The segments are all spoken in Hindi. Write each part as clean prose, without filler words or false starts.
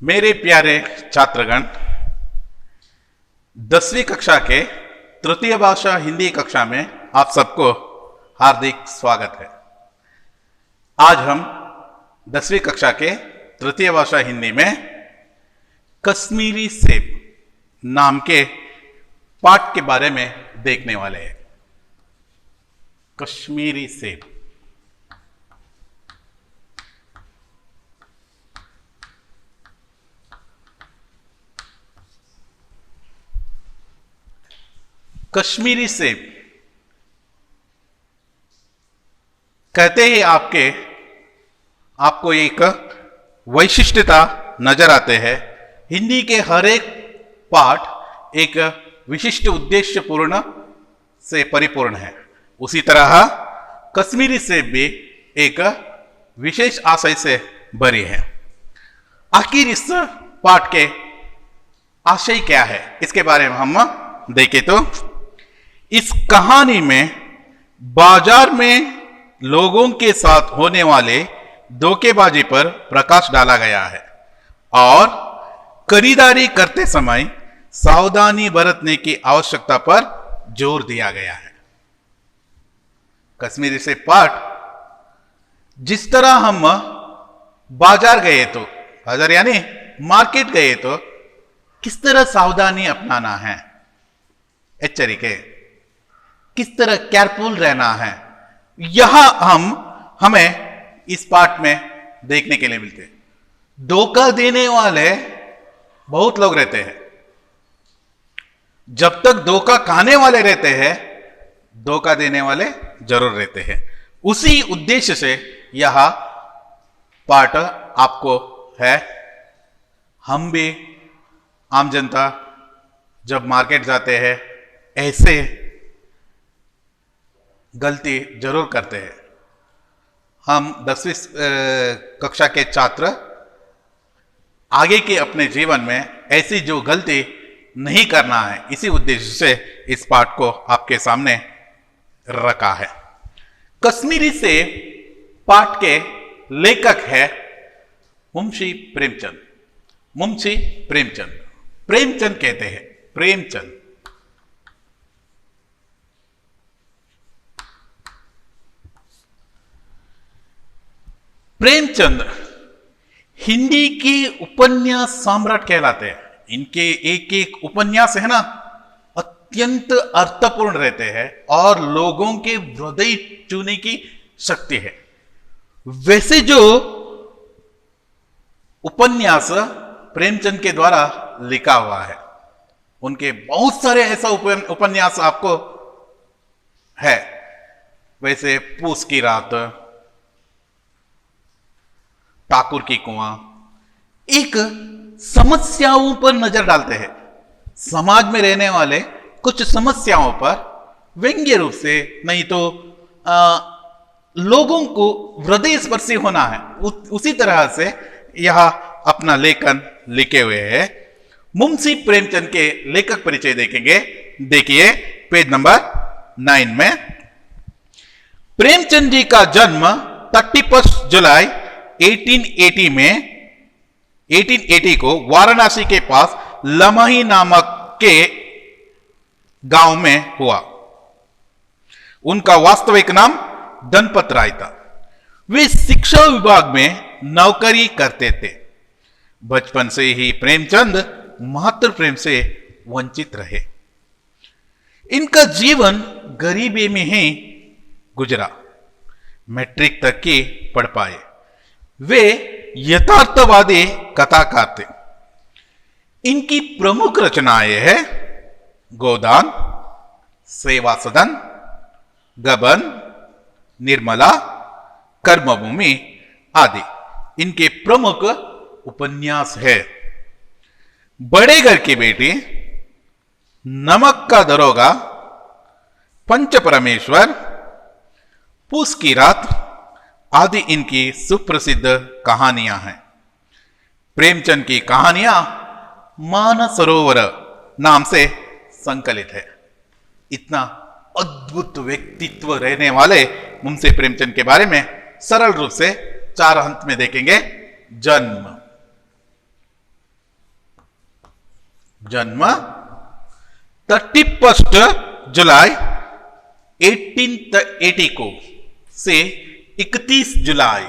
मेरे प्यारे छात्रगण, 10वीं कक्षा के तृतीय भाषा हिंदी कक्षा में आप सबको हार्दिक स्वागत है। आज हम 10वीं कक्षा के तृतीय भाषा हिंदी में कश्मीरी सेब नाम के पाठ के बारे में देखने वाले हैं। कश्मीरी सेब। कश्मीरी सेब कहते ही आपको एक वैशिष्ट्यता नजर आते हैं। हिंदी के हर एक पाठ एक विशिष्ट उद्देश्य पूर्ण से परिपूर्ण है। उसी तरह कश्मीरी सेब भी एक विशेष आशय से भरी है। आखिर इस पाठ के आशय क्या है, इसके बारे में हम देखें तो इस कहानी में बाजार में लोगों के साथ होने वाले धोखेबाजी पर प्रकाश डाला गया है और खरीदारी करते समय सावधानी बरतने की आवश्यकता पर जोर दिया गया है। कश्मीरी से पाठ जिस तरह हम बाजार यानी मार्केट गए तो किस तरह सावधानी अपनाना है, एचरिके किस तरह केयरफुल रहना है, यह हमें इस पाठ में देखने के लिए मिलते हैं। धोखा देने वाले बहुत लोग रहते हैं। जब तक धोखा खाने वाले रहते हैं, धोखा देने वाले जरूर रहते हैं। उसी उद्देश्य से यह पाठ आपको है। हम भी आम जनता जब मार्केट जाते हैं ऐसे गलती जरूर करते हैं। हम 10वीं कक्षा के छात्र आगे के अपने जीवन में ऐसी जो गलती नहीं करना है, इसी उद्देश्य से इस पाठ को आपके सामने रखा है। कश्मीरी से पाठ के लेखक है मुंशी प्रेमचंद। मुंशी प्रेमचंद, प्रेमचंद कहते हैं, प्रेमचंद। प्रेमचंद हिंदी की उपन्यास सम्राट कहलाते हैं। इनके एक एक उपन्यास है ना, अत्यंत अर्थपूर्ण रहते हैं और लोगों के हृदय छूने की शक्ति है। वैसे जो उपन्यास प्रेमचंद के द्वारा लिखा हुआ है, उनके बहुत सारे ऐसा उपन्यास आपको है। वैसे पूस की रात, ठाकुर की कुआं, एक समस्याओं पर नजर डालते हैं। समाज में रहने वाले कुछ समस्याओं पर व्यंग्य रूप से, नहीं तो लोगों को हृदय स्पर्शी होना है, उसी तरह से यह अपना लेखन लिखे हुए हैं। मुंशी प्रेमचंद के लेखक परिचय देखेंगे। देखिए पेज नंबर 9 में। प्रेमचंद जी का जन्म 31 जुलाई 1880 को वाराणसी के पास लमही नामक के गांव में हुआ। उनका वास्तविक नाम धनपत राय था। वे शिक्षा विभाग में नौकरी करते थे। बचपन से ही प्रेमचंद मातृ प्रेम से वंचित रहे। इनका जीवन गरीबी में ही गुजरा। मैट्रिक तक की पढ़ पाए। वे यथार्थवादी कथाकार थे। इनकी प्रमुख रचनाएं हैं गोदान, सेवा सदन, गबन, निर्मला, कर्मभूमि आदि इनके प्रमुख उपन्यास है। बड़े घर की बेटी, नमक का दरोगा, पंच परमेश्वर, पूस की रात आदि इनकी सुप्रसिद्ध कहानियां हैं। प्रेमचंद की कहानियां मानसरोवर नाम से संकलित है। इतना अद्भुत व्यक्तित्व रहने वाले मुंशी प्रेमचंद के बारे में सरल रूप से 4 अंक में देखेंगे। जन्म, जन्म 31 जुलाई 1880 को से 31 जुलाई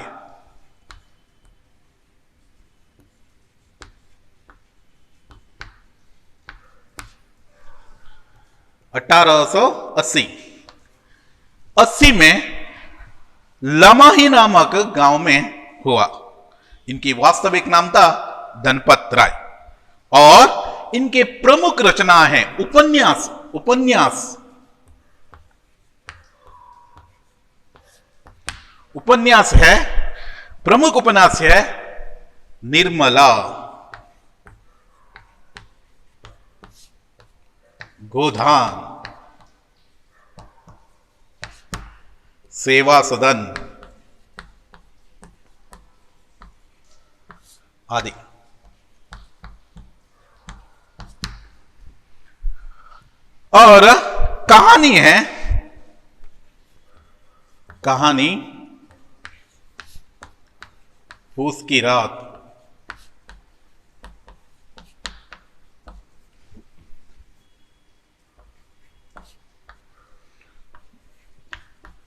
1880 में लमाही नामक गांव में हुआ। इनकी वास्तविक नाम था धनपत राय और इनके प्रमुख रचना है उपन्यास उपन्यास उपन्यास है, प्रमुख उपन्यास है निर्मला, गोधान, सेवा सदन आदि। और कहानी है, कहानी फूस की रात।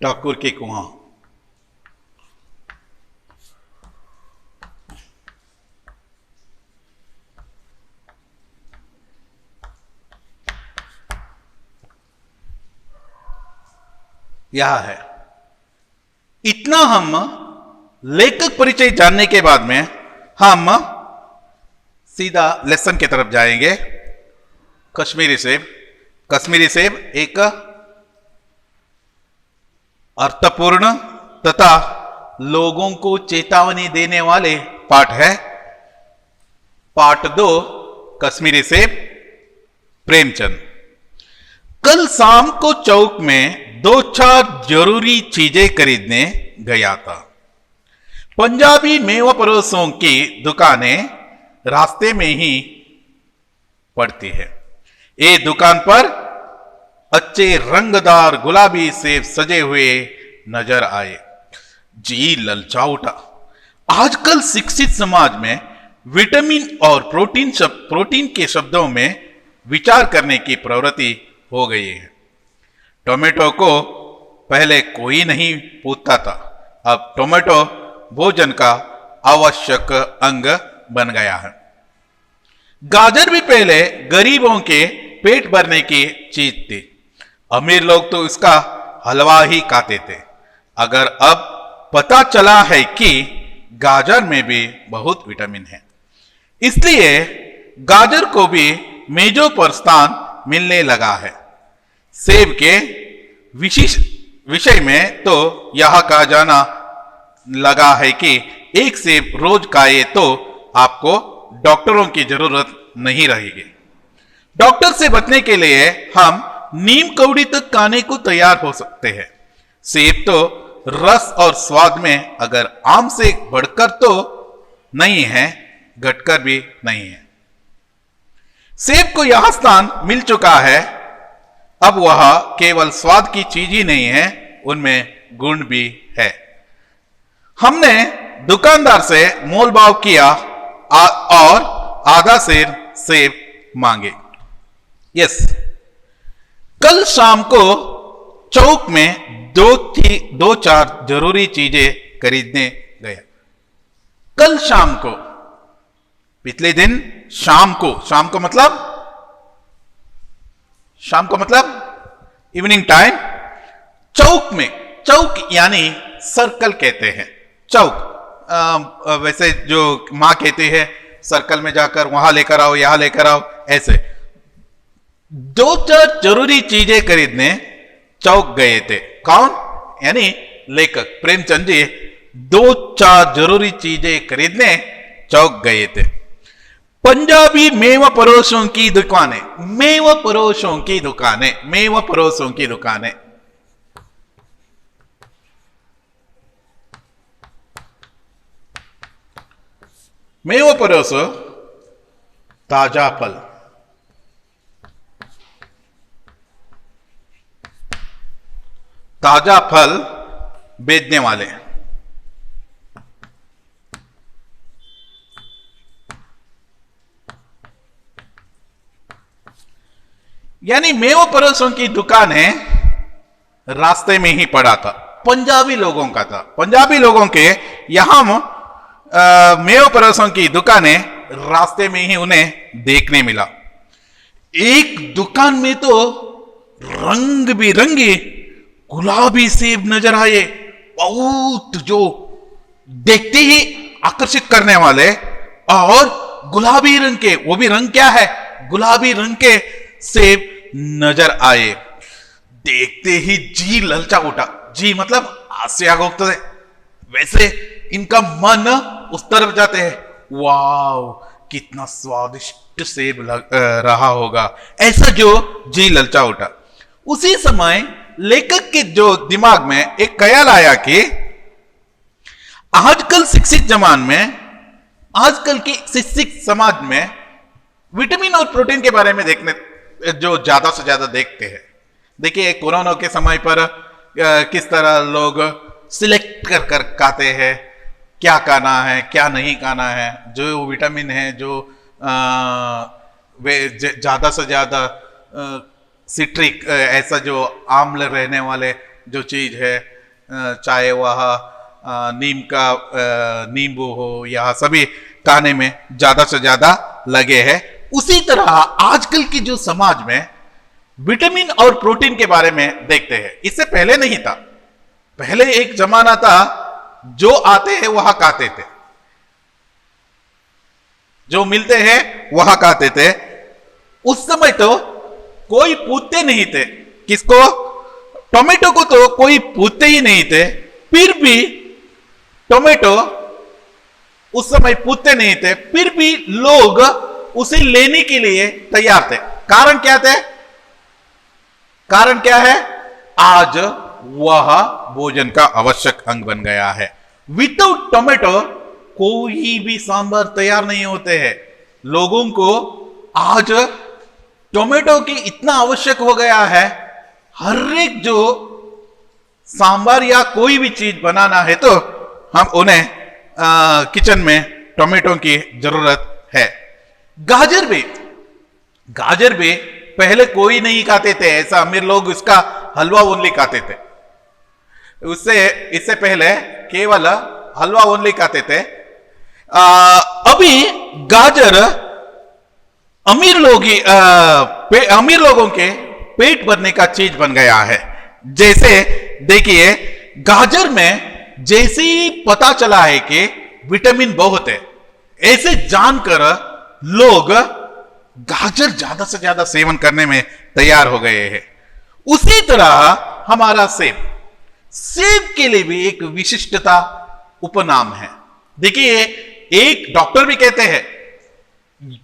ठाकुर के कुआं। यह है। इतना हम लेखक परिचय जानने के बाद में हम सीधा लेसन की तरफ जाएंगे। कश्मीरी सेब। कश्मीरी सेब एक अर्थपूर्ण तथा लोगों को चेतावनी देने वाले पाठ है। पाठ 2 कश्मीरी सेब प्रेमचंद। कल शाम को चौक में 2-4 जरूरी चीजें खरीदने गया था। पंजाबी मेवा परोसों की दुकानें रास्ते में ही पड़ती है। ये दुकान पर अच्छे रंगदार गुलाबी सेब सजे हुए नजर आए। जी ललचा उठा। आजकल शिक्षित समाज में विटामिन और प्रोटीन के शब्दों में विचार करने की प्रवृत्ति हो गई है। टोमेटो को पहले कोई नहीं पूछता था, अब टोमेटो भोजन का आवश्यक अंग बन गया है। गाजर भी पहले गरीबों के पेट भरने की चीज थी। अमीर लोग तो इसका हलवा ही खाते थे। अगर अब पता चला है कि गाजर में भी बहुत विटामिन है, इसलिए गाजर को भी मेजों पर स्थान मिलने लगा है। सेब के विषय में तो यह कहा जाना लगा है कि एक सेब रोज खाए तो आपको डॉक्टरों की जरूरत नहीं रहेगी। डॉक्टर से बचने के लिए हम नीम कौड़ी तक खाने को तैयार हो सकते हैं। सेब तो रस और स्वाद में अगर आम से बढ़कर तो नहीं है, घटकर भी नहीं है। सेब को यह स्थान मिल चुका है। अब वह केवल स्वाद की चीज ही नहीं है, उनमें गुण भी है। हमने दुकानदार से मोल भाव किया और आधा सेर सेब मांगे। यस, कल शाम को चौक में 2-4 जरूरी चीजें खरीदने गया। कल शाम को, पिछले दिन शाम को मतलब इवनिंग टाइम, चौक में। चौक यानी सर्कल कहते हैं। चौक वैसे जो मां कहते हैं सर्कल में जाकर वहां लेकर आओ, यहां लेकर आओ, ऐसे 2-4 जरूरी चीजें खरीदने चौक गए थे। कौन? यानी लेखक प्रेमचंद जी 2-4 जरूरी चीजें खरीदने चौक गए थे। पंजाबी मेवा परोसों की दुकानें, मेवा परोसों की दुकानें, मेवा परोसों की दुकानें। मेवा परोसो ताजा फल। ताजा फल बेचने वाले। यानी मेवो परोसों की दुकानें रास्ते में ही पड़ा था, पंजाबी लोगों का था। पंजाबी लोगों के यहां मेवो परोसों की दुकानें रास्ते में ही उन्हें देखने मिला। एक दुकान में तो रंग बिरंगे गुलाबी सेब नजर आए, बहुत जो देखते ही आकर्षित करने वाले, और गुलाबी रंग के, वो भी रंग क्या है, गुलाबी रंग के सेब नजर आए। देखते ही जी ललचा उठा। जी मतलब आसे आग होते, वैसे इनका मन उस तरफ जाते हैं। वाव, कितना स्वादिष्ट सेब रहा होगा, ऐसा जो जी ललचा उठा। उसी समय लेखक के जो दिमाग में एक ख्याल आया कि आजकल शिक्षित जमान में, आजकल की शिक्षित समाज में विटामिन और प्रोटीन के बारे में देखने जो ज्यादा से ज्यादा देखते हैं। देखिए कोरोना के समय पर किस तरह लोग सिलेक्ट कर कर खाते हैं, क्या खाना है क्या नहीं खाना है, जो विटामिन है, जो वे ज्यादा से ज्यादा सिट्रिक, ऐसा जो आम्ल रहने वाले जो चीज है, चाहे वह नींबू हो, यह सभी खाने में ज्यादा से ज्यादा लगे हैं। उसी तरह आजकल की जो समाज में विटामिन और प्रोटीन के बारे में देखते हैं। इससे पहले नहीं था। पहले एक जमाना था जो आते हैं वहां खाते थे, जो मिलते हैं वहां खाते थे। उस समय तो कोई पूछते नहीं थे किसको, टोमेटो को तो कोई पूछते ही नहीं थे, फिर भी टोमेटो उस समय पूछते नहीं थे, फिर भी लोग उसे लेने के लिए तैयार थे। कारण क्या थे? कारण क्या है? आज वह भोजन का आवश्यक अंग बन गया है। विदाउट टोमेटो कोई भी सांभर तैयार नहीं होते हैं। लोगों को आज टोमेटो की इतना आवश्यक हो गया है, हर एक जो सांभर या कोई भी चीज बनाना है तो हम उन्हें किचन में टोमेटो की जरूरत है। गाजर भी पहले कोई नहीं खाते थे, ऐसा अमीर लोग इसका हलवा ओनली खाते थे। इससे पहले केवल हलवा ओनली खाते थे। अभी गाजर अमीर लोगों के पेट भरने का चीज बन गया है। जैसे देखिए गाजर में जैसे ही पता चला है कि विटामिन बहुत है, ऐसे जानकर लोग गाजर ज्यादा से ज्यादा सेवन करने में तैयार हो गए हैं। उसी तरह हमारा सेब के लिए भी एक विशिष्टता उपनाम है। देखिए एक डॉक्टर भी कहते हैं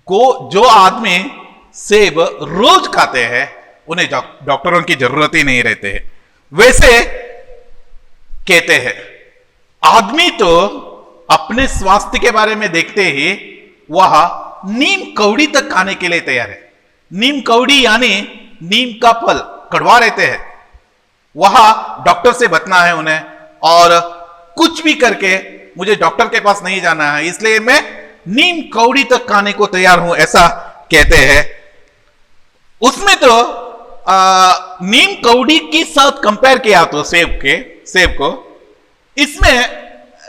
को जो आदमी सेब रोज खाते हैं उन्हें डॉक्टरों की जरूरत ही नहीं रहते है। वैसे कहते हैं आदमी तो अपने स्वास्थ्य के बारे में देखते ही वह नीम कौड़ी तक खाने के लिए तैयार है। नीम कौड़ी यानी नीम का फल कड़वा रहते हैं, वह डॉक्टर से बचना है उन्हें, और कुछ भी करके मुझे डॉक्टर के पास नहीं जाना है, इसलिए मैं नीम कौड़ी तक खाने को तैयार हूं, ऐसा कहते हैं। उसमें तो नीम कौड़ी के साथ कंपेयर किया तो सेब को, इसमें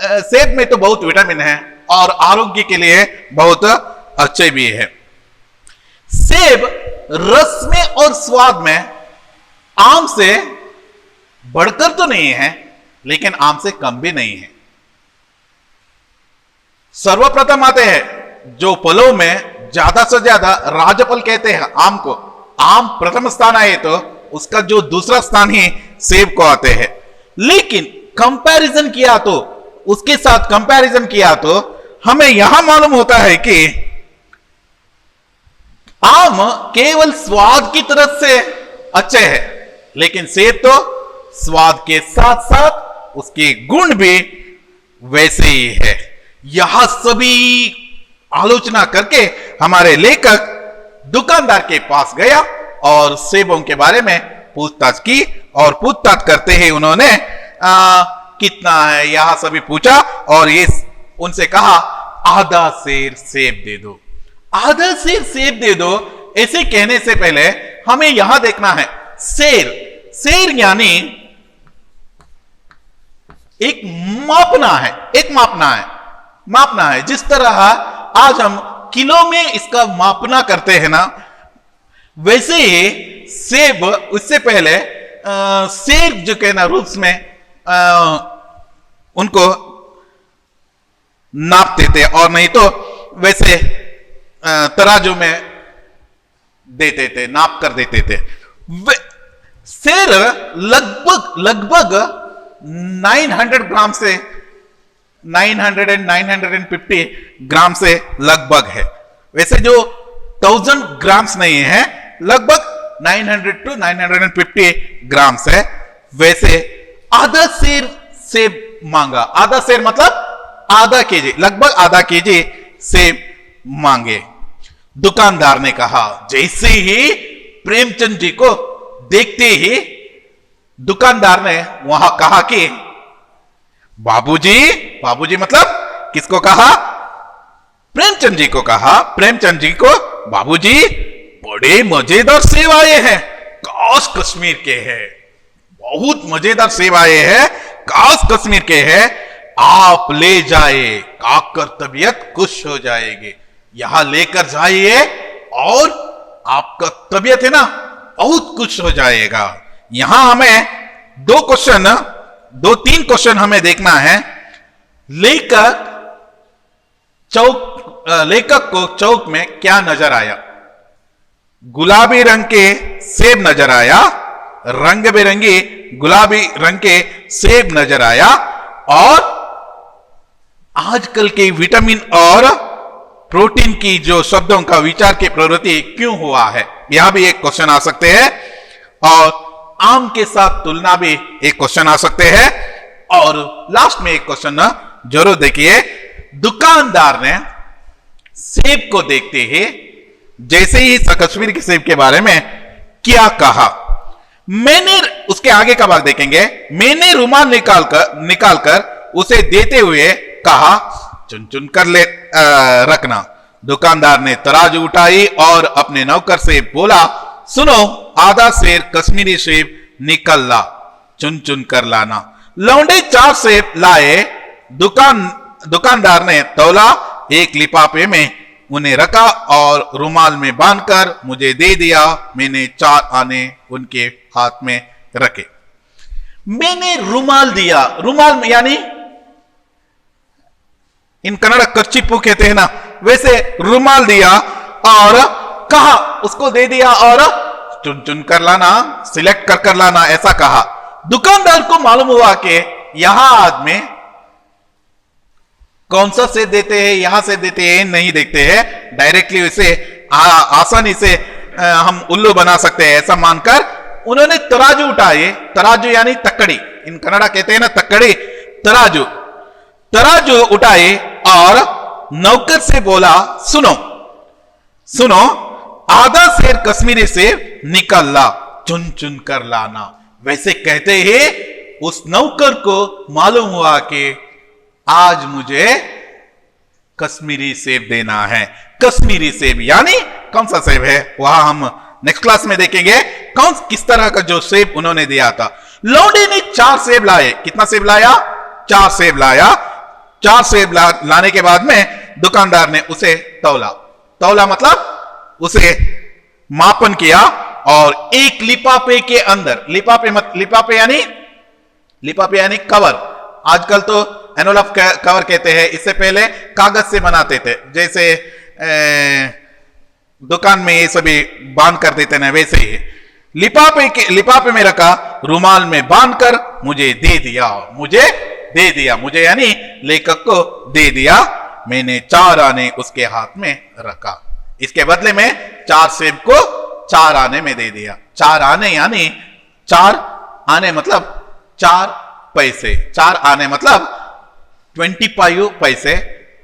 सेब में तो बहुत विटामिन है और आरोग्य के लिए बहुत अच्छे भी है। सेब रस में और स्वाद में आम से बढ़कर तो नहीं है, लेकिन आम से कम भी नहीं है। सर्वप्रथम आते हैं जो फलों में ज्यादा से ज्यादा राजफल कहते हैं आम को। आम प्रथम स्थान आए तो उसका जो दूसरा स्थान ही सेब को आते हैं। लेकिन कंपैरिजन किया तो, उसके साथ कंपैरिजन किया तो हमें यहां मालूम होता है कि आम केवल स्वाद की तरफ से अच्छे हैं, लेकिन सेब तो स्वाद के साथ साथ उसके गुण भी वैसे ही है। यह सभी आलोचना करके हमारे लेखक दुकानदार के पास गया और सेबों के बारे में पूछताछ की, और पूछताछ करते ही उन्होंने कितना है यह सभी पूछा, और ये उनसे कहा आधा सेर सेब दे दो, आधा सेर सेब दे दो। ऐसे कहने से पहले हमें यहां देखना है सेर। सेर यानी एक मापना है, एक मापना है। जिस तरह आज हम किलो में इसका मापना करते हैं ना, वैसे ही सेब उससे पहले सेर जो कहना रूप्स में उनको नापते थे, और नहीं तो वैसे तराजू में देते थे, नाप कर देते थे। सेर लगभग 900 ग्राम से 950 ग्राम से लगभग है। वैसे जो 1000 ग्राम्स नहीं है, लगभग 900 to 950 ग्राम है। वैसे आधा सेर सेब मांगा, आधा सेर मतलब आधा केजी, लगभग आधा केजी सेब मांगे। दुकानदार ने कहा, जैसे ही प्रेमचंद जी को देखते ही दुकानदार ने वहां कहा कि बाबूजी मतलब किसको कहा? प्रेमचंद जी को कहा। प्रेमचंद जी को, बाबूजी बड़े मजेदार सेब आए हैं, काश कश्मीर के हैं, बहुत मजेदार सेब आए हैं, काश कश्मीर के हैं, आप ले जाए, खाकर तबीयत खुश हो जाएगी, यहां लेकर जाइए और आपका तबीयत है ना बहुत खुश हो जाएगा। यहां हमें 2-3 क्वेश्चन हमें देखना है। लेखक को चौक में क्या नजर आया? गुलाबी रंग के सेब नजर आया, रंग बिरंगी गुलाबी रंग के सेब नजर आया, और आजकल के विटामिन और प्रोटीन की जो शब्दों का विचार की प्रवृत्ति क्यों हुआ है, यहां भी एक क्वेश्चन आ सकते हैं। और आम के साथ तुलना भी एक क्वेश्चन आ सकते हैं। और लास्ट में एक क्वेश्चन जरूर देखिए। दुकानदार ने सेब को देखते ही जैसे ही कश्मीर के सेब के बारे में क्या कहा, मैंने, उसके आगे का भाग देखेंगे, मैंने रुमाल निकालकर उसे देते हुए कहा, चुन चुन कर ले रखना। दुकानदार ने तराजू उठाई और अपने नौकर से बोला, सुनो, आधा सेर कश्मीरी सेब निकल ला, चुन चुन कर लाना। लौंडे 4 सेब लाए। दुकानदार ने तौला, एक लिफाफे में उन्हें रखा और रुमाल में बांधकर मुझे दे दिया। मैंने 4 आने उनके हाथ में रखे। मैंने रुमाल दिया, रुमाल यानी इन कन्नड़ कर्चिप्पू कहते हैं ना, वैसे रुमाल दिया और कहा, उसको दे दिया और चुन चुन कर लाना, सिलेक्ट कर कर लाना, ऐसा कहा। दुकानदार को मालूम हुआ कि यहां आदमी कौन सा सेब देते हैं, यहां से देते हैं, नहीं देखते हैं, डायरेक्टली उसे आसानी से हम उल्लू बना सकते हैं, ऐसा मानकर उन्होंने तराजू उठाए। तराजू यानी तकड़ी, इन कन्नड़ा कहते हैं ना तकड़ी, तराजू उठाए और नौकर से बोला, सुनो, आधा सेर कश्मीरी सेब निकल ला, चुन चुन कर लाना। वैसे कहते ही उस नौकर को मालूम हुआ कि आज मुझे कश्मीरी सेब देना है। कश्मीरी सेब यानी कौन सा सेब है, वहां हम नेक्स्ट क्लास में देखेंगे किस तरह का जो सेब उन्होंने दिया था। लौंडे ने 4 सेब लाए। कितना सेब लाया? 4 सेब लाया। 4 सेब लाने के बाद में दुकानदार ने उसे तौला मतलब उसे मापन किया और एक लिफाफे के अंदर, लिफाफे यानी कवर, आजकल तो एनवलप कवर कहते हैं, इससे पहले कागज से बनाते थे, जैसे दुकान में ये सभी बांध कर देते ना, वैसे ही लिफाफे में रखा, रुमाल में बांधकर मुझे दे दिया, मुझे यानी लेखक को दे दिया। मैंने 4 आने उसके हाथ में रखा। इसके बदले में 4 सेब को 4 आने में दे दिया। 4 आने यानी 4 आने मतलब 4 पैसे, 4 आने मतलब 25 पैसे,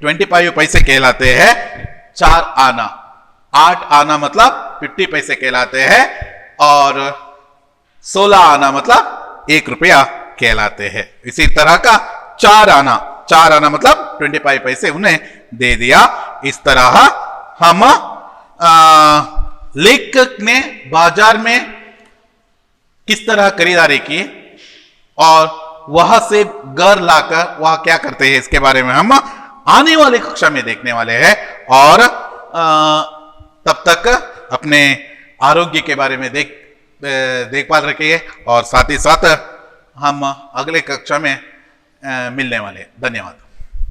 25 पैसे कहलाते हैं 4 आना। 8 आना मतलब 50 पैसे कहलाते हैं और 16 आना मतलब 1 रुपया कहलाते हैं। इसी तरह का 4 आना मतलब 25 पैसे उन्हें दे दिया। इस तरह हम लेखक ने बाजार में किस तरह खरीदारी की और वहां से घर लाकर वह क्या करते हैं, इसके बारे में हम आने वाले कक्षा में देखने वाले हैं। और तब तक अपने आरोग्य के बारे में देखभाल रखिए और साथ ही साथ हम अगले कक्षा में मिलने वाले हैं। धन्यवाद।